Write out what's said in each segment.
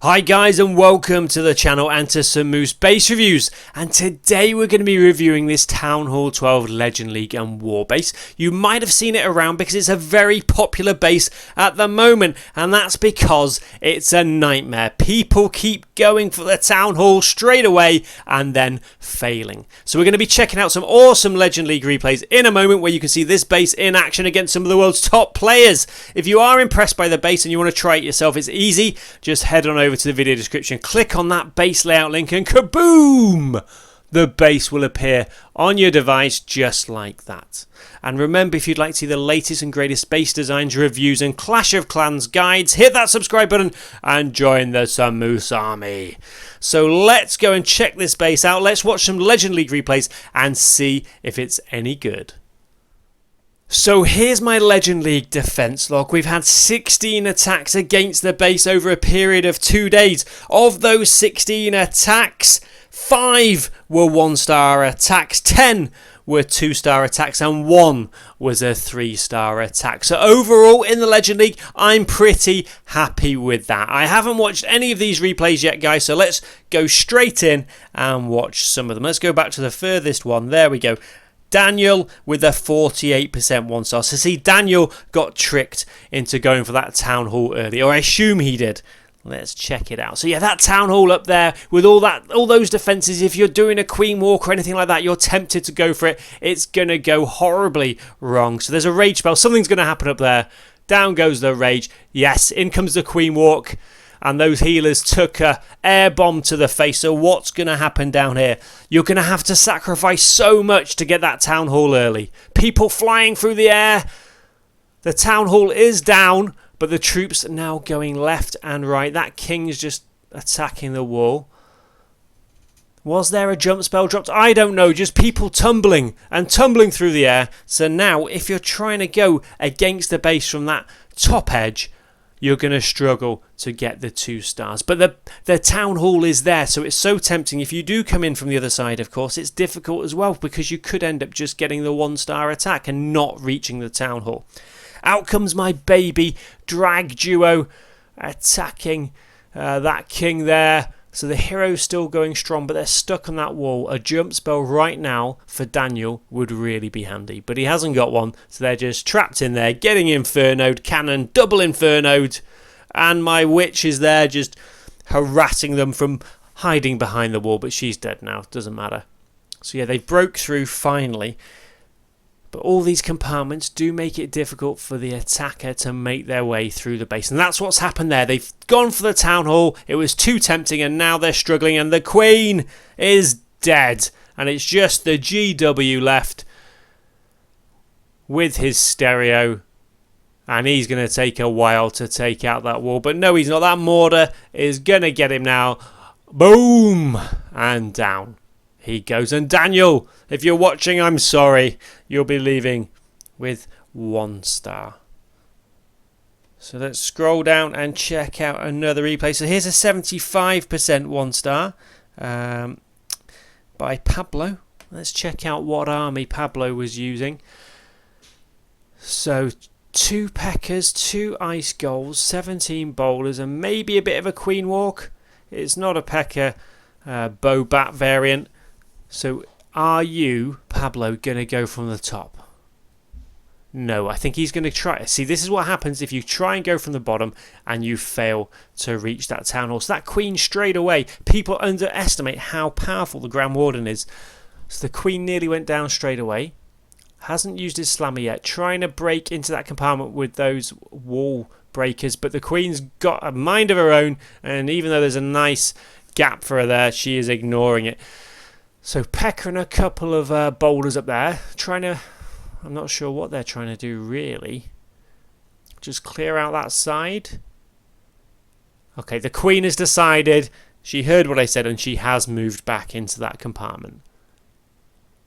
Hi guys, and welcome to the channel and to some Moose base reviews, and today we're going to be reviewing this Town Hall 12 Legend League and War base. You might have seen it around because it's a very popular base at the moment, and that's because it's a nightmare. People keep going for the Town Hall straight away and then failing. So we're going to be checking out some awesome Legend League replays in a moment where you can see this base in action against some of the world's top players. If you are impressed by the base and you want to try it yourself, it's easy. Just head on over to the video description, click on that base layout link, and kaboom! The base will appear on your device just like that. And remember, if you'd like to see the latest and greatest base designs, reviews, and Clash of Clans guides, hit that subscribe button and join the Moose army. So let's go and check this base out. Let's watch some Legend League replays and see if it's any good. So here's my Legend League defense log. We've had 16 attacks against the base over a period of 2 days. Of those 16 attacks, 5 were 1-star attacks, 10 were 2-star attacks, and 1 was a 3-star attack. So overall in the Legend League, I'm pretty happy with that. I haven't watched any of these replays yet, guys, so let's go straight in and watch some of them. Let's go back to the furthest one. There we go. Daniel with a 48% 1-star. So see, Daniel got tricked into going for that Town Hall early, or I assume he did. Let's check it out. So yeah, that Town Hall up there with all those defenses, if you're doing a Queen Walk or anything like that, you're tempted to go for it. It's going to go horribly wrong. So there's a rage spell. Something's going to happen up there. Down goes the rage. Yes, in comes the Queen Walk. And those healers took a air bomb to the face. So what's going to happen down here? You're going to have to sacrifice so much to get that Town Hall early. People flying through the air. The Town Hall is down, but the troops are now going left and right. That king is just attacking the wall. Was there a jump spell dropped? I don't know. Just people tumbling and tumbling through the air. So now if you're trying to go against the base from that top edge, you're going to struggle to get the 2 stars. But the Town Hall is there, so it's so tempting. If you do come in from the other side, of course, it's difficult as well because you could end up just getting the 1-star attack and not reaching the Town Hall. Out comes my baby drag duo attacking that king there. So the hero's still going strong, but they're stuck on that wall. A jump spell right now for Daniel would really be handy, but he hasn't got one, so they're just trapped in there, getting infernoed, cannon, double infernoed, and my witch is there just harassing them from hiding behind the wall, but she's dead now, doesn't matter. So yeah, they broke through finally. But all these compartments do make it difficult for the attacker to make their way through the base. And that's what's happened there. They've gone for the Town Hall. It was too tempting and now they're struggling. And the Queen is dead. And it's just the GW left with his stereo. And he's going to take a while to take out that wall. But no, he's not. That mortar is going to get him now. Boom! And down he goes. And Daniel, if you're watching, I'm sorry. You'll be leaving with 1 star. So let's scroll down and check out another replay. So here's a 75% 1-star by Pablo. Let's check out what army Pablo was using. So 2 Pekkas, 2 Ice Goals, 17 Bowlers, and maybe a bit of a Queen Walk. It's not a Pekka Bow Bat variant. So are you, Pablo, going to go from the top? No, I think he's going to try. See, this is what happens if you try and go from the bottom and you fail to reach that Town Hall. So that Queen straight away, people underestimate how powerful the Grand Warden is. So the Queen nearly went down straight away. Hasn't used his slammer yet. Trying to break into that compartment with those wall breakers. But the Queen's got a mind of her own. And even though there's a nice gap for her there, she is ignoring it. So Pekka and a couple of boulders up there, trying to, I'm not sure what they're trying to do really. Just clear out that side. Okay, the Queen has decided, she heard what I said and she has moved back into that compartment.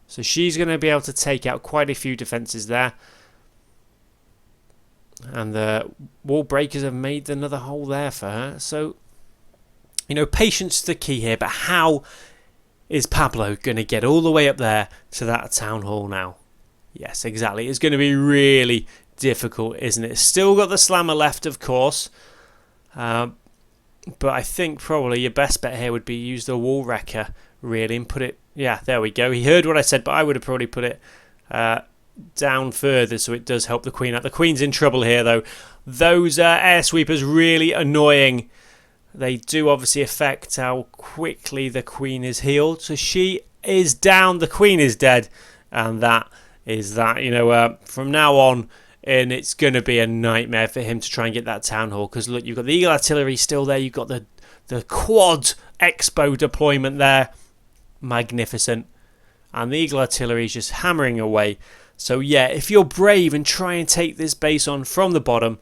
So she's going to be able to take out quite a few defences there. And the wall breakers have made another hole there for her. So, you know, patience is the key here, but how is Pablo going to get all the way up there to that Town Hall now? Yes, exactly. It's going to be really difficult, isn't it? Still got the slammer left, of course. But I think probably your best bet here would be use the wall wrecker, really, and put it... Yeah, there we go. He heard what I said, but I would have probably put it down further so it does help the queen out. The queen's in trouble here, though. Those air sweepers really annoying. They do obviously affect how quickly the queen is healed. So she is down. The queen is dead. And that is that. You know, from now on, and it's going to be a nightmare for him to try and get that town hall. Because look, you've got the Eagle Artillery still there. You've got the quad expo deployment there. Magnificent. And the Eagle Artillery is just hammering away. So yeah, if you're brave and try and take this base on from the bottom,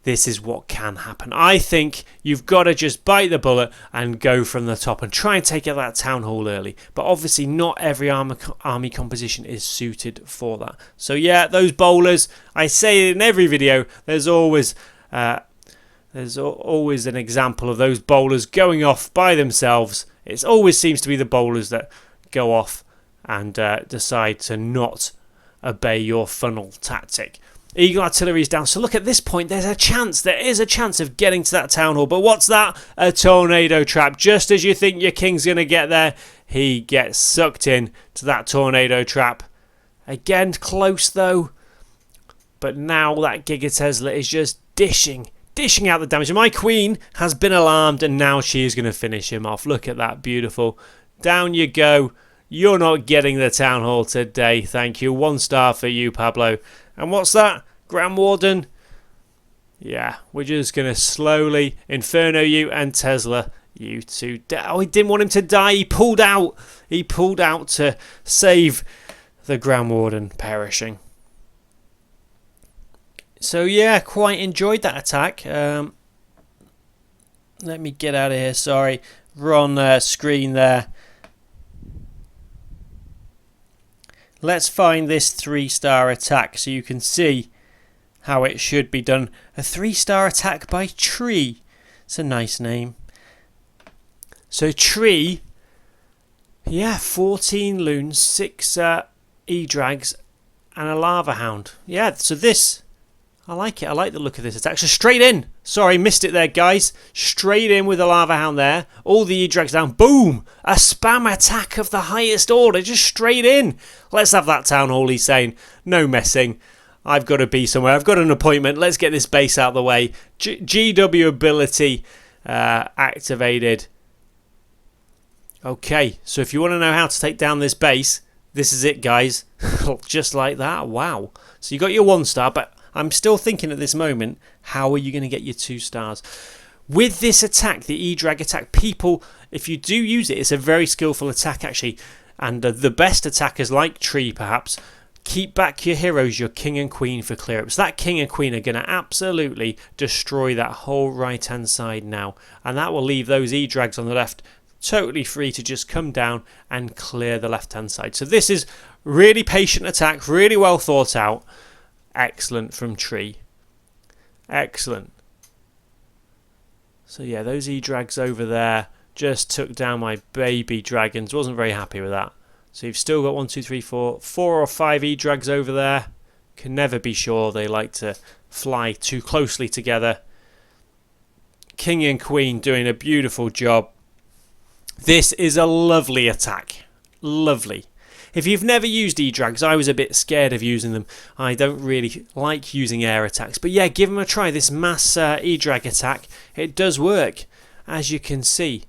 this is what can happen. I think you've got to just bite the bullet and go from the top and try and take out that town hall early. But obviously not every army composition is suited for that. So yeah, those bowlers, I say it in every video, there's always an example of those bowlers going off by themselves. It always seems to be the bowlers that go off and decide to not obey your funnel tactic. Eagle Artillery is down. So look, at this point, there is a chance of getting to that town hall. But what's that? A tornado trap. Just as you think your king's going to get there, he gets sucked in to that tornado trap. Again, close though. But now that Giga Tesla is just dishing out the damage. And my queen has been alarmed, and now she is going to finish him off. Look at that, beautiful. Down you go. You're not getting the town hall today, thank you. 1 star for you, Pablo. And what's that? Grand Warden? Yeah, we're just going to slowly Inferno you and Tesla. You two. Oh, he didn't want him to die. He pulled out. He pulled out to save the Grand Warden perishing. So yeah, quite enjoyed that attack. Let me get out of here. Sorry. Wrong screen there. Let's find this 3-star attack so you can see how it should be done. A 3-star attack by Tree. It's a nice name. So Tree, yeah, 14 loons, 6 E-drags and a lava hound. Yeah, so this, I like it. I like the look of this attack. So straight in. Sorry, missed it there, guys. Straight in with the lava hound there. All the E-drags down. Boom! A spam attack of the highest order. Just straight in. Let's have that town hall, he's saying. No messing. I've got to be somewhere. I've got an appointment. Let's get this base out of the way. GW ability activated. Okay, so if you want to know how to take down this base, this is it, guys. Just like that. Wow. So you got your 1-star, but I'm still thinking at this moment, how are you going to get your 2 stars? With this attack, the E-drag attack, people, if you do use it, it's a very skillful attack actually. And the best attackers like Tree perhaps, keep back your heroes, your king and queen for clear-ups. That king and queen are going to absolutely destroy that whole right-hand side now. And that will leave those E-drags on the left totally free to just come down and clear the left-hand side. So this is really patient attack, really well thought out. Excellent from Tree. Excellent. So yeah, those E-drags over there just took down my baby dragons. Wasn't very happy with that. So you've still got 1, 2, 3, 4 or 5 E-drags over there. Can never be sure. They like to fly too closely together. King and queen doing a beautiful job. This is a lovely attack. Lovely. If you've never used E-drags, I was a bit scared of using them. I don't really like using air attacks. But yeah, give them a try. This mass E-drag attack, it does work, as you can see.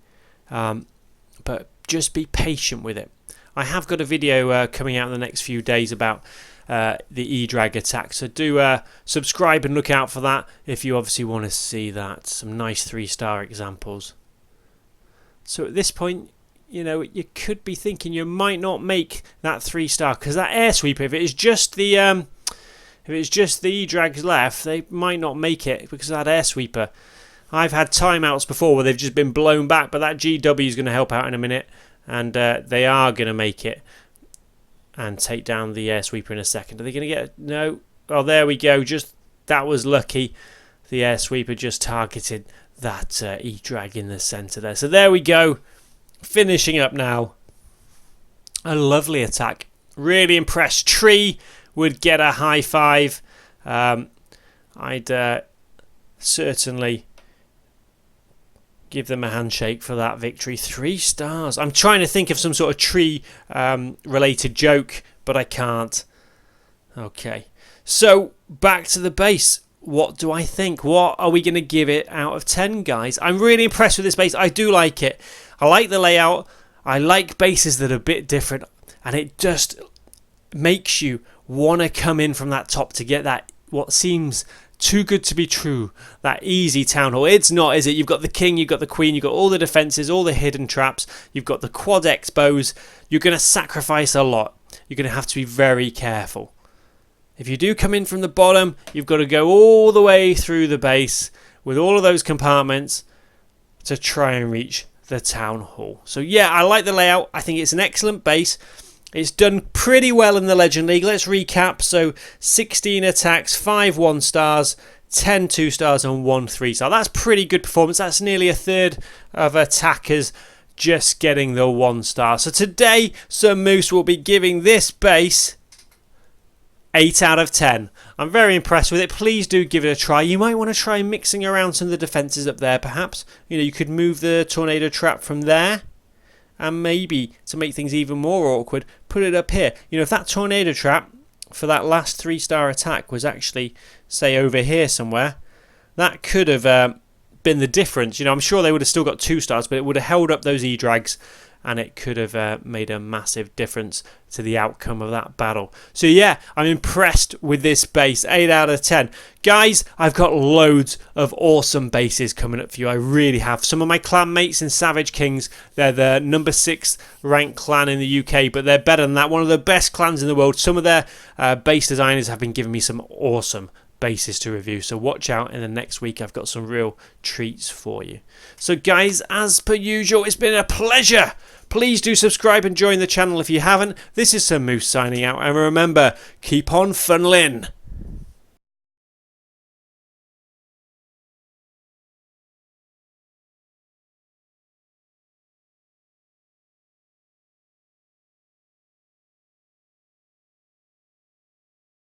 But just be patient with it. I have got a video coming out in the next few days about the E-drag attack. So do subscribe and look out for that if you obviously want to see that. Some nice 3-star examples. So at this point, you know, you could be thinking you might not make that 3-star because that air sweeper, if it is just the E-drags left, they might not make it because of that air sweeper. I've had timeouts before where they've just been blown back, but that GW is going to help out in a minute, and they are going to make it and take down the air sweeper in a second. Are they going to get no? Oh, there we go. Just that was lucky. The air sweeper just targeted that E-drag in the centre there. So there we go. Finishing up now. A lovely attack. Really impressed. Tree would get a high 5. I'd certainly Give them a handshake for that victory. 3 stars. I'm trying to think of some sort of tree related joke, but I can't. Okay, so back to the base. What do I think? What are we going to give it out of 10, guys? I'm really impressed with this base. I do like it. I like the layout. I like bases that are a bit different, and it just makes you want to come in from that top to get that what seems too good to be true, that easy town hall. It's not, is it? You've got the king, you've got the queen, you've got all the defences, all the hidden traps, you've got the quad expos. You're going to sacrifice a lot. You're going to have to be very careful. If you do come in from the bottom, you've got to go all the way through the base with all of those compartments to try and reach the town hall. So yeah, I like the layout. I think it's an excellent base. It's done pretty well in the Legend League. Let's recap. So 16 attacks, 5 1 stars, 10 2 stars and 1 3 star. That's pretty good performance. That's nearly a third of attackers just getting the 1 star. So today, Sir Moose will be giving this base 8 out of 10. I'm very impressed with it. Please do give it a try. You might want to try mixing around some of the defences up there perhaps. You know, you could move the tornado trap from there, and maybe to make things even more awkward, put it up here. You know, if that tornado trap for that last 3-star attack was actually, say, over here somewhere, that could have been the difference. You know, I'm sure they would have still got 2 stars, but it would have held up those E-drags, and it could have made a massive difference to the outcome of that battle. So yeah, I'm impressed with this base. 8 out of 10. Guys, I've got loads of awesome bases coming up for you. I really have. Some of my clan mates in Savage Kings, they're the number 6 ranked clan in the UK, but they're better than that. One of the best clans in the world. Some of their base designers have been giving me some awesome bases to review, so watch out. In the next week I've got some real treats for you. So guys, as per usual, it's been a pleasure. Please do subscribe and join the channel if you haven't. This is Sir Moose signing out, and remember, keep on funneling.